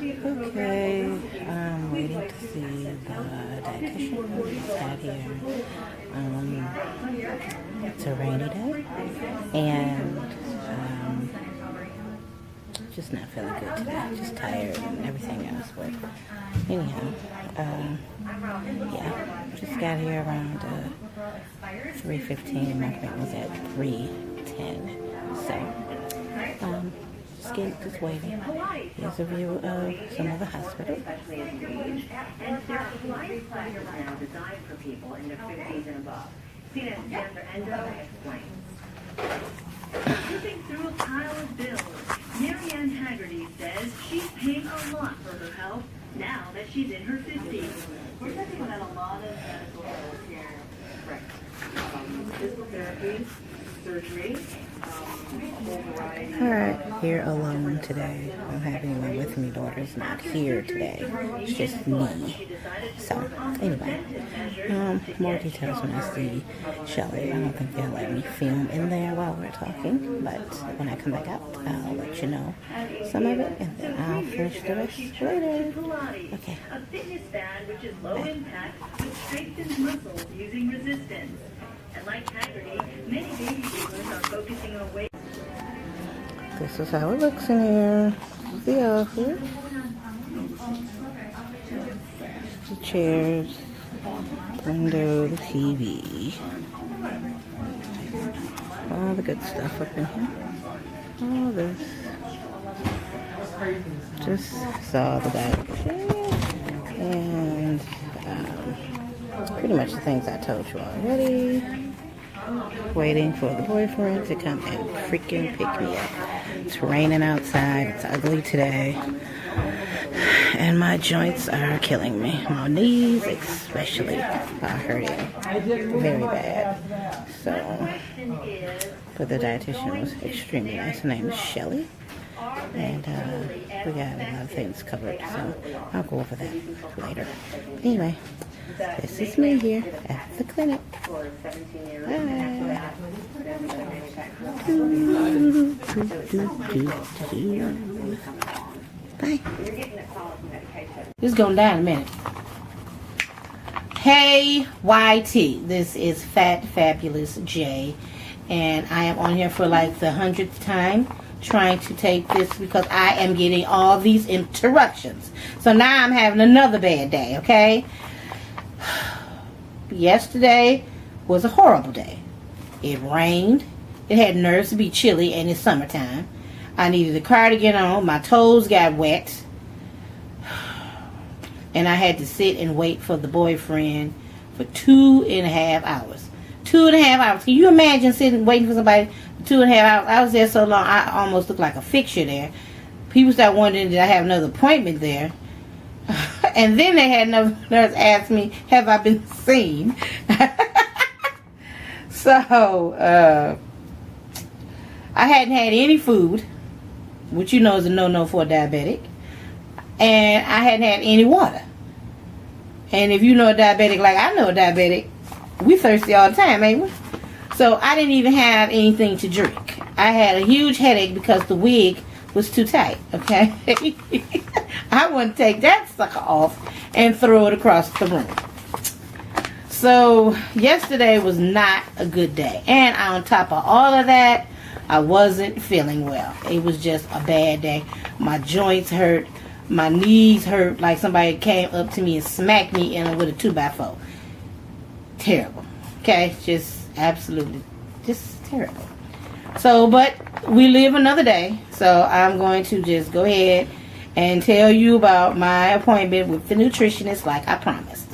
Okay, I'm waiting to see the dietitian out here. It's a rainy day, and just not feeling good today. Just tired and everything else. But anyhow, yeah, just got here around 3:15. My appointment was at 3:10. So, just waiting. Here's a view of some of the hospital. And there's a flight now designed for people in their 50s and above. CNN Sandra Endo explains. Flipping through a pile of bills, Marianne Haggerty says she's paying a lot for her health now that she's in her 50s. We're talking about a lot of medical bills here. Right. Physical therapy, surgery, Alright, here alone today. I don't have anyone with me. Daughter's not here today. It's just me. So, anyway, more details when I see Shelly. I don't think they'll let me film in there while we're talking, but when I come back out, I'll let you know some of it, and then I'll finish the rest later. Okay. A fitness band which is low impact but strengthens muscles using resistance. And like Haggerty, many baby boomers are focusing on weight. This is how it looks in here. This is the office. The chairs. Window, the TV. All the good stuff up in here. All this. Just saw the dietitian. And pretty much the things I told you already. Waiting for the boyfriend to come and freaking pick me up. It's raining outside. It's ugly today. And my joints are killing me. My knees especially are hurting very bad. So, but the dietitian was extremely nice. Her name is Shelly. And we got a lot of things covered. So I'll go over that later. Anyway. This is me here at the clinic. Bye. This is going down in a minute. Hey, YT. This is Fat Fabulous J. And I am on here for like the 100th time trying to take this because I am getting all these interruptions. So now I'm having another bad day, okay? Yesterday was a horrible day. It rained. It had nerves to be chilly, and it's summertime. I needed a cardigan on. My toes got wet. And I had to sit and wait for the boyfriend for 2.5 hours. 2.5 hours. Can you imagine sitting waiting for somebody for 2.5 hours? I was there so long, I almost looked like a fixture there. People start wondering, did I have another appointment there? And then they had another nurse ask me, have I been seen? So, I hadn't had any food, which you know is a no-no for a diabetic. And I hadn't had any water. And if you know a diabetic like I know a diabetic, we thirsty all the time, ain't we? So I didn't even have anything to drink. I had a huge headache because the wig was too tight, okay? I wouldn't take that sucker off and throw it across the room. So yesterday was not a good day. And on top of all of that, I wasn't feeling well. It was just a bad day. My joints hurt. My knees hurt like somebody came up to me and smacked me in with a 2x4. Terrible. Okay? Just absolutely, just terrible. So, but we live another day. So I'm going to just go ahead and tell you about my appointment with the nutritionist like I promised.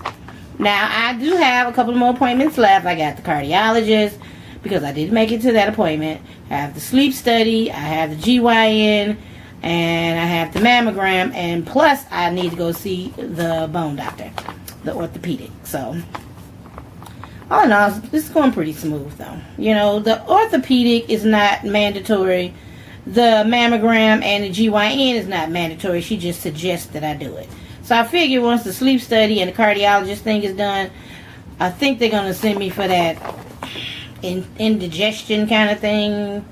Now, I do have a couple more appointments left. I got the cardiologist because I didn't make it to that appointment. I have the sleep study. I have the GYN. And I have the mammogram. And plus, I need to go see the bone doctor, the orthopedic. So, all in all, this is going pretty smooth, though. You know, the orthopedic is not mandatory. The mammogram and the GYN is not mandatory. She just suggests that I do it. So I figure once the sleep study and the cardiologist thing is done, I think they're going to send me for that indigestion kind of thing.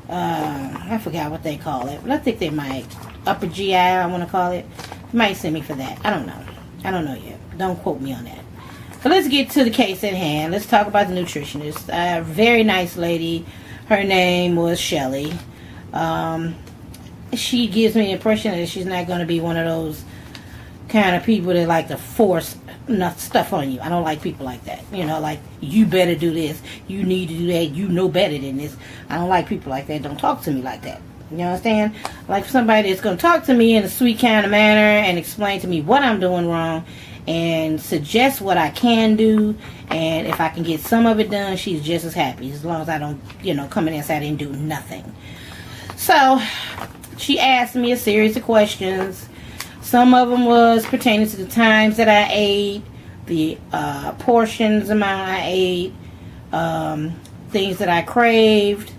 I forgot what they call it, but I think they might. upper GI, I want to call it. You might send me for that. I don't know. I don't know yet. Don't quote me on that. So let's get to the case at hand. Let's talk about the nutritionist. A very nice lady. Her name was Shelly. She gives me the impression that she's not going to be one of those kind of people that like to force stuff on you. I don't like people like that. You know, like, you better do this. You need to do that. You know better than this. I don't like people like that. Don't talk to me like that. You understand? Like somebody that's going to talk to me in a sweet kind of manner and explain to me what I'm doing wrong and suggest what I can do. And if I can get some of it done, she's just as happy. As long as I don't, come in and say I didn't do nothing. So, she asked me a series of questions. Some of them was pertaining to the times that I ate, the portions amount I ate, things that I craved,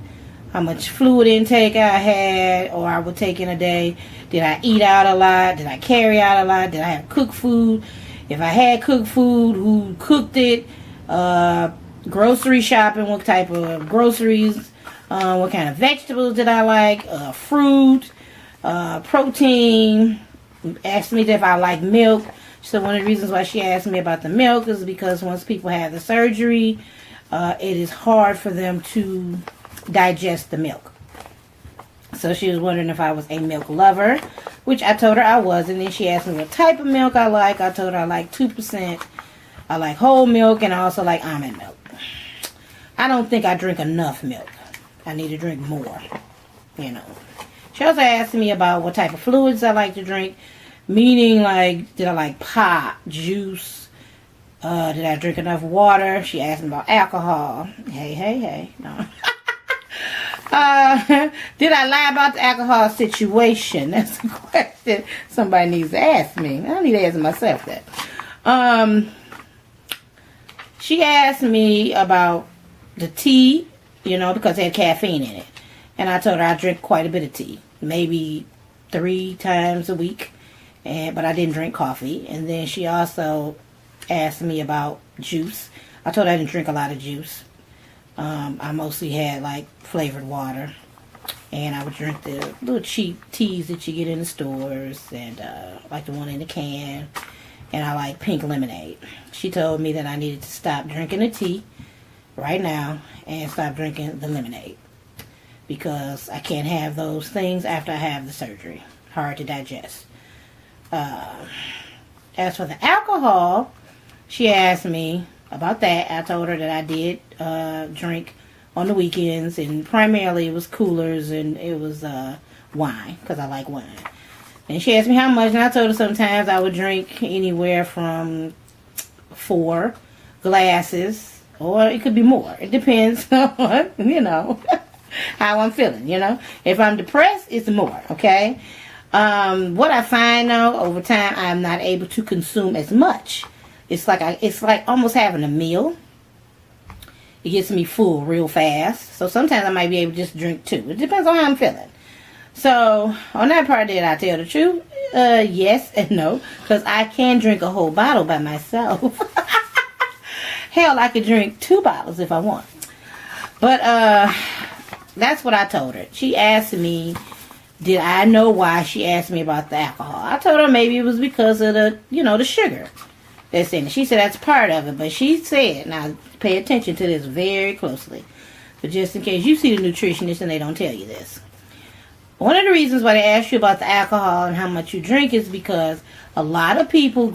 how much fluid intake I had or I would take in a day. Did I eat out a lot? Did I carry out a lot? Did I have cooked food? If I had cooked food, who cooked it? Grocery shopping, what type of groceries? What kind of vegetables did I like? Fruit, protein. Asked me if I like milk. So one of the reasons why she asked me about the milk is because once people have the surgery, it is hard for them to digest the milk. So she was wondering if I was a milk lover, which I told her I was. And then she asked me what type of milk I like. I told her I like 2%. I like whole milk, and I also like almond milk. I don't think I drink enough milk. I need to drink more, She also asked me about what type of fluids I like to drink, meaning like, did I like pop, juice, did I drink enough water? She asked me about alcohol. Hey, no. Did I lie about the alcohol situation? That's a question somebody needs to ask me. I need to ask myself that. She asked me about the tea, because it had caffeine in it. And I told her I drink quite a bit of tea. Maybe 3 times a week. But I didn't drink coffee. And then she also asked me about juice. I told her I didn't drink a lot of juice. I mostly had like flavored water. And I would drink the little cheap teas that you get in the stores. And like the one in the can. And I like pink lemonade. She told me that I needed to stop drinking the tea right now and stop drinking the lemonade, because I can't have those things after I have the surgery. Hard to digest. As for the alcohol, she asked me about that. I told her that I did drink on the weekends, and primarily it was coolers and it was wine, because I like wine. And she asked me how much, and I told her sometimes I would drink anywhere from 4 glasses, or it could be more. It depends on, how I'm feeling, If I'm depressed, it's more, okay? What I find, though, over time, I'm not able to consume as much. It's like almost having a meal. It gets me full real fast. So sometimes I might be able to just drink 2. It depends on how I'm feeling. So, on that part, did I tell the truth? Yes and no. Because I can drink a whole bottle by myself. Hell, I could drink 2 bottles if I want. But, that's what I told her. She asked me, did I know why she asked me about the alcohol? I told her maybe it was because of the, the sugar that's in it. She said that's part of it. But she said, now pay attention to this very closely. But just in case you see the nutritionist and they don't tell you this. One of the reasons why they ask you about the alcohol and how much you drink is because a lot of people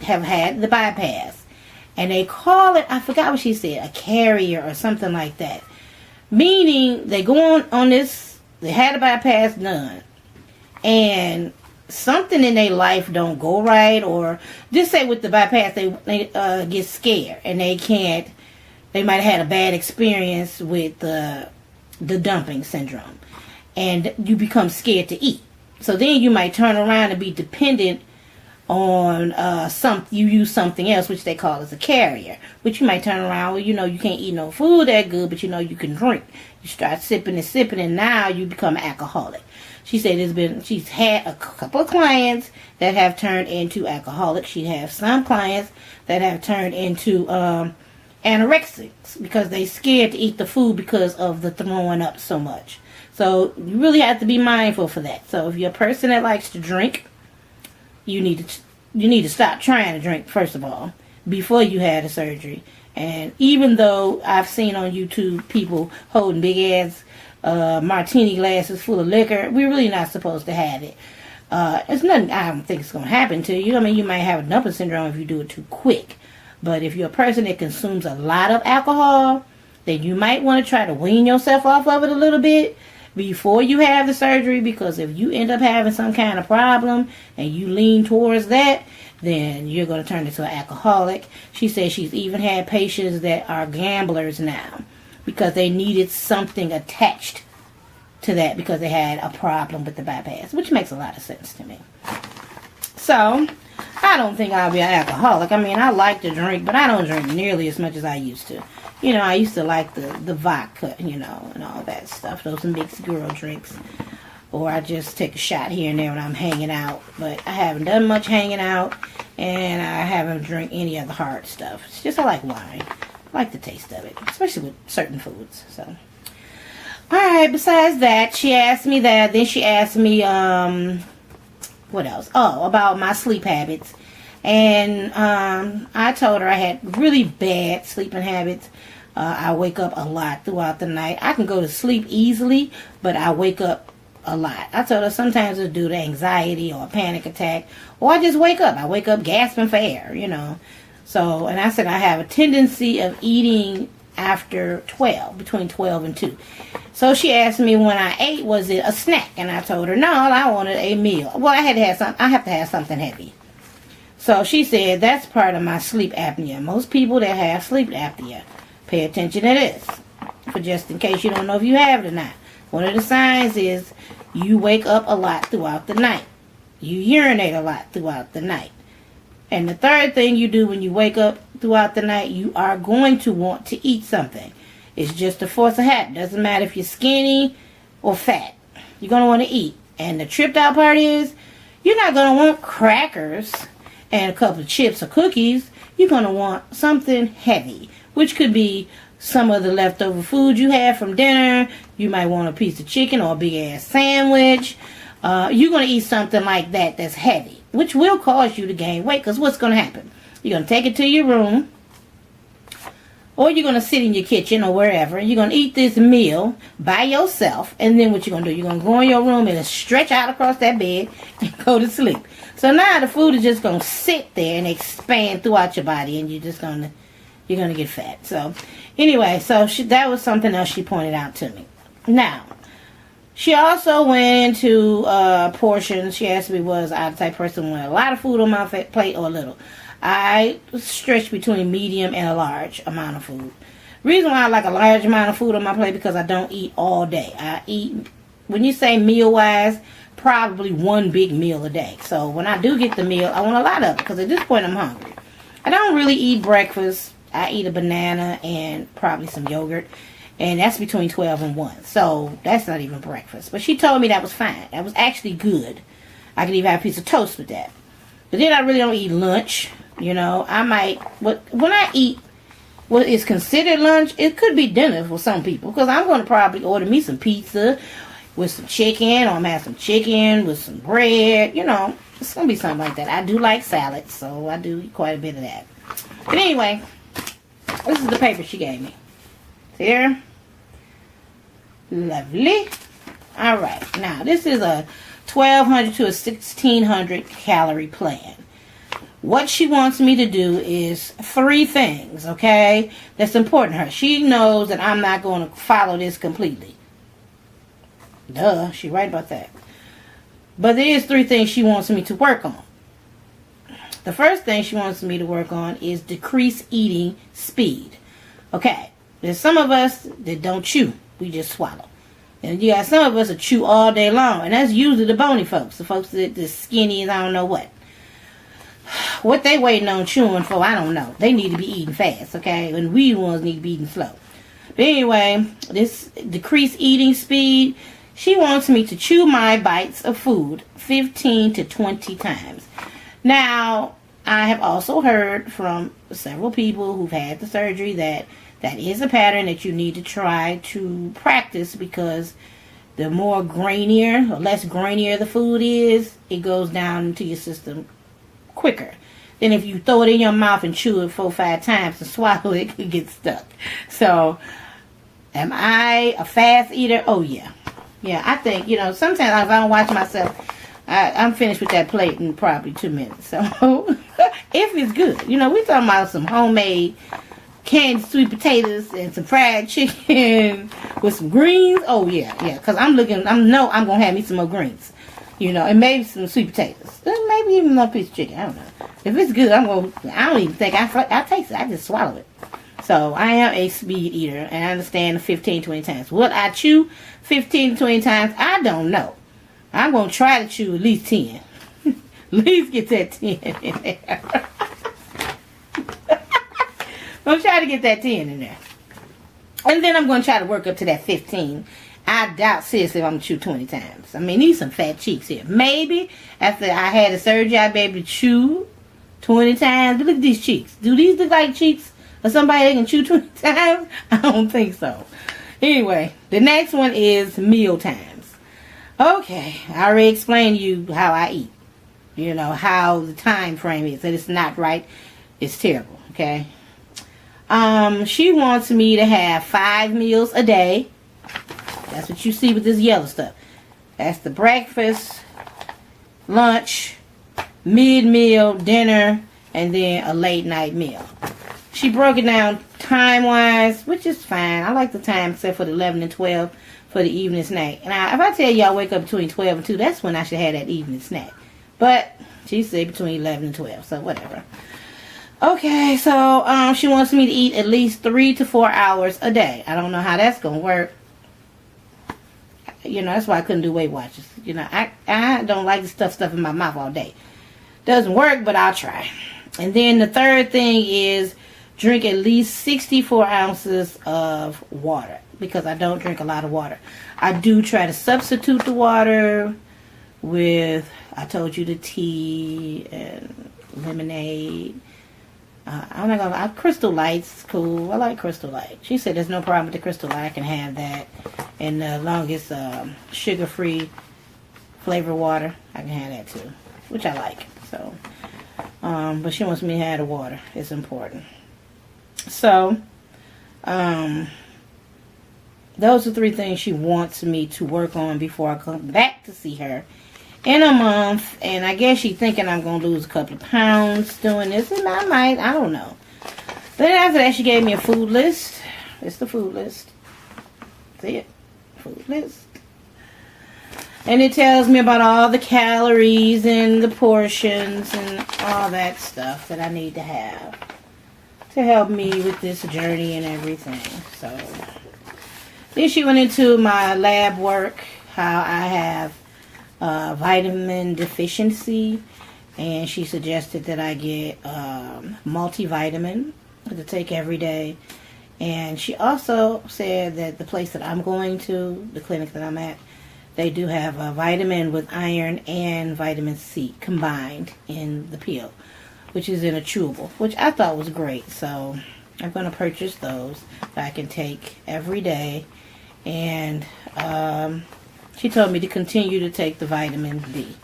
have had the bypass. And they call it, I forgot what she said, a carrier or something like that. Meaning they go on this, they had a bypass done. And something in their life don't go right. Or just say with the bypass, they get scared. And they might have had a bad experience with the dumping syndrome. And you become scared to eat. So then you might turn around and be dependent on you use something else, which they call as a carrier. Which you might turn around, well, you can't eat no food that good, but you can drink. You start sipping, and now you become an alcoholic. She said she's had a couple of clients that have turned into alcoholics. She has some clients that have turned into anorexics because they scared to eat the food because of the throwing up so much. So you really have to be mindful for that. So if you're a person that likes to drink, you need to stop trying to drink, first of all, before you had the surgery. And even though I've seen on YouTube people holding big ass martini glasses full of liquor, we're really not supposed to have it. It's nothing, I don't think it's going to happen to you. I mean, you might have a dumping syndrome if you do it too quick. But if you're a person that consumes a lot of alcohol, then you might want to try to wean yourself off of it a little bit before you have the surgery, because if you end up having some kind of problem and you lean towards that, then you're going to turn into an alcoholic. She says she's even had patients that are gamblers now because they needed something attached to that because they had a problem with the bypass, which makes a lot of sense to me. So, I don't think I'll be an alcoholic. I mean, I like to drink, but I don't drink nearly as much as I used to. You know, I used to like the vodka, you know, and all that stuff. Those mixed girl drinks. Or I just take a shot here and there when I'm hanging out. But I haven't done much hanging out, and I haven't drank any of the hard stuff. It's just I like wine. I like the taste of it, especially with certain foods. So, alright, besides that, she asked me that. Then she asked me, what else? Oh, about my sleep habits. And I told her I had really bad sleeping habits. I wake up a lot throughout the night. I can go to sleep easily, but I wake up a lot. I told her sometimes it's due to anxiety or a panic attack, or I just wake up. I wake up gasping for air, you know. So, and I said I have a tendency of eating after 12, between 12 and 2. So she asked me when I ate, was it a snack? And I told her, no, I wanted a meal. Well, I have to have something heavy. So she said, that's part of my sleep apnea. Most people that have sleep apnea, pay attention to this, for just in case you don't know if you have it or not. One of the signs is you wake up a lot throughout the night. You urinate a lot throughout the night. And the third thing you do when you wake up throughout the night, you are going to want to eat something. It's just a force of habit. Doesn't matter if you're skinny or fat. You're going to want to eat. And the tripped out part is, you're not going to want crackers and a couple of chips or cookies. You're going to want something heavy, which could be some of the leftover food you had from dinner. You might want a piece of chicken or a big ass sandwich. You're going to eat something like that that's heavy, which will cause you to gain weight. Because what's going to happen? You're going to take it to your room, or you're going to sit in your kitchen or wherever, and you're going to eat this meal by yourself. And then what you're going to do, you're going to go in your room and stretch out across that bed and go to sleep. So now the food is just going to sit there and expand throughout your body, and you're going to get fat. So anyway, so that was something else she pointed out to me. Now, she also went into portions. She asked me, was I the type of person who wanted a lot of food on my plate or a little? I stretch between medium and a large amount of food. Reason why I like a large amount of food on my plate, because I don't eat all day. I eat, when you say meal-wise, probably one big meal a day. So when I do get the meal, I want a lot of it, because at this point I'm hungry. I don't really eat breakfast. I eat a banana and probably some yogurt. And that's between 12 and 1. So that's not even breakfast. But she told me that was fine. That was actually good. I could even have a piece of toast with that. But then I really don't eat lunch. You know, I might, when I eat what is considered lunch, it could be dinner for some people. Because I'm going to probably order me some pizza with some chicken. Or I'm going to have some chicken with some bread. You know, it's going to be something like that. I do like salads, so I do eat quite a bit of that. But anyway, this is the paper she gave me. See there? Lovely. Alright, now this is a 1,200 to a 1,600 calorie plan. What she wants me to do is 3 things, okay? That's important to her. She knows that I'm not going to follow this completely. Duh, she's right about that. But there is 3 things she wants me to work on. The first thing she wants me to work on is decrease eating speed. Okay, there's some of us that don't chew. We just swallow. And you got some of us that chew all day long. And that's usually the bony folks. The folks that are skinny as I don't know what. What they waiting on chewing for, I don't know. They need to be eating fast, okay? And we ones need to be eating slow. But anyway, this decreased eating speed, she wants me to chew my bites of food 15 to 20 times. Now, I have also heard from several people who've had the surgery that is a pattern that you need to try to practice, because the more grainier or less grainier the food is, it goes down into your system quicker than if you throw it in your mouth and chew it 4 or 5 times and swallow it, it could get stuck. So, am I a fast eater? Oh, yeah. Yeah, I think, sometimes if I don't watch myself, I'm finished with that plate in probably 2 minutes. So, if it's good. We're talking about some homemade canned sweet potatoes and some fried chicken with some greens. Oh, yeah. Because I'm going to have me some more greens. And maybe some sweet potatoes. Maybe even another piece of chicken. I don't know. If it's good, I don't even think I taste it. I just swallow it. So, I am a speed eater, and I understand 15, 20 times. Will I chew 15, 20 times? I don't know. I'm going to try to chew at least 10. At least get that 10 in there. I'm trying to get that 10 in there. And then I'm going to try to work up to that 15. I doubt seriously if I'm going to chew 20 times. I mean, these some fat cheeks here. Maybe after I had a surgery, I'd be able to chew 20 times. But look at these cheeks. Do these look like cheeks of somebody that can chew 20 times? I don't think so. Anyway, the next one is meal times. Okay, I already explained to you how I eat. How the time frame is. That it's not right. It's terrible, okay? She wants me to have 5 meals a day. That's what you see with this yellow stuff. That's the breakfast, lunch, mid-meal, dinner, and then a late night meal. She broke it down time-wise, which is fine. I like the time except for the 11 and 12 for the evening snack. Now, if I tell you I wake up between 12 and 2, that's when I should have that evening snack. But she said between 11 and 12, so whatever. Okay, so she wants me to eat at least 3 to 4 hours a day. I don't know how that's going to work. That's why I couldn't do Weight Watchers. I don't like to stuff in my mouth all day. Doesn't work, but I'll try. And then the third thing is drink at least 64 ounces of water, because I don't drink a lot of water. I do try to substitute the water with, I told you, the tea and lemonade. Crystal Light's cool. I like Crystal Light. She said there's no problem with the Crystal Light. I can have that. And as long as sugar-free flavored water, I can have that too, which I like. So, but she wants me to have the water. It's important. So, those are 3 things she wants me to work on before I come back to see her in a month. And I guess she's thinking I'm going to lose a couple of pounds doing this. And I might. I don't know. Then after that, she gave me a food list. It's the food list. See it? Food list. And it tells me about all the calories and the portions and all that stuff that I need to have to help me with this journey and everything. So, then she went into my lab work, how I have vitamin deficiency, and she suggested that I get multivitamin to take every day. And she also said that the place that I'm going to, the clinic that I'm at, they do have a vitamin with iron and vitamin C combined in the pill, which is in a chewable, which I thought was great. So I'm going to purchase those that I can take every day. And she told me to continue to take the vitamin D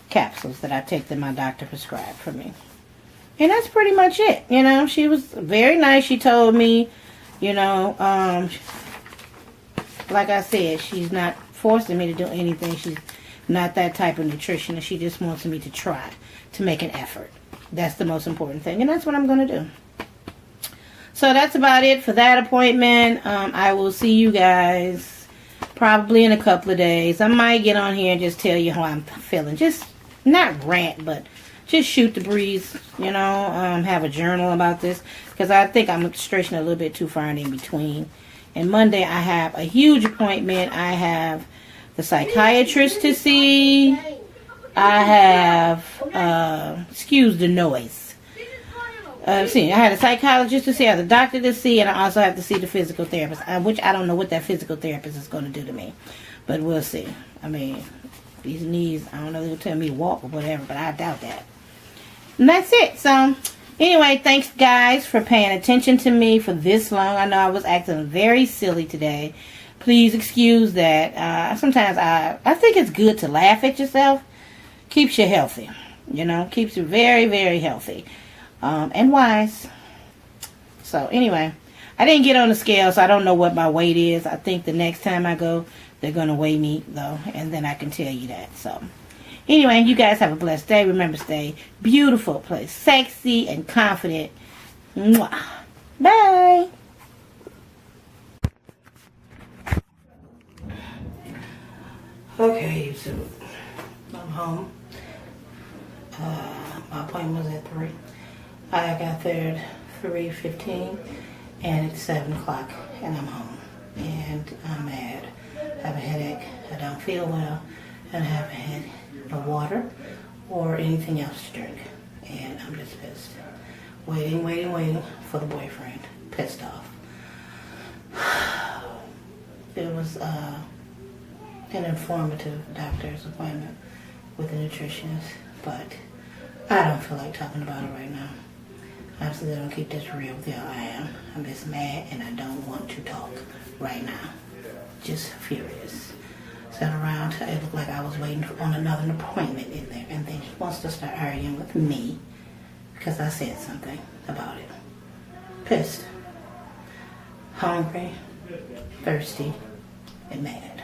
capsules that I take that my doctor prescribed for me. And that's pretty much it. She was very nice. She told me, like I said, she's not forcing me to do anything. She's not that type of nutritionist. She just wants me to try to make an effort. That's the most important thing. And that's what I'm going to do. So that's about it for that appointment. I will see you guys probably in a couple of days. I might get on here and just tell you how I'm feeling. Just not rant, but just shoot the breeze, have a journal about this, because I think I'm stretching a little bit too far in between. And Monday I have a huge appointment. I have the psychiatrist to see. I have, excuse the noise. I had a psychologist to see, I have a doctor to see, and I also have to see the physical therapist, which I don't know what that physical therapist is going to do to me. But we'll see. I mean, these knees, I don't know, they'll tell me to walk or whatever, but I doubt that. And that's it. So, anyway, thanks guys for paying attention to me for this long. I know I was acting very silly today, Please excuse that. Sometimes I think it's good to laugh at yourself. Keeps you healthy. You know, keeps you very, very healthy. And wise. So, anyway. I didn't get on the scale, so I don't know what my weight is. I think the next time I go, they're going to weigh me, though. And then I can tell you that. So, anyway, you guys have a blessed day. Remember, stay beautiful, play sexy, and confident. Mwah. Bye. Okay, YouTube. I'm home. My appointment was at 3. I got there at 3:15, and it's 7 o'clock, and I'm home. And I'm mad. I have a headache. I don't feel well, and I haven't had no water or anything else to drink. And I'm just pissed. Waiting for the boyfriend. Pissed off. It was an informative doctor's appointment with a nutritionist, but I don't feel like talking about it right now. I'm just gonna keep this real with y'all. I'm just mad and I don't want to talk right now. Just furious. Sat around, it looked like I was waiting on another appointment in there, and then she wants to start arguing with me because I said something about it. Pissed. Hungry, thirsty, and mad.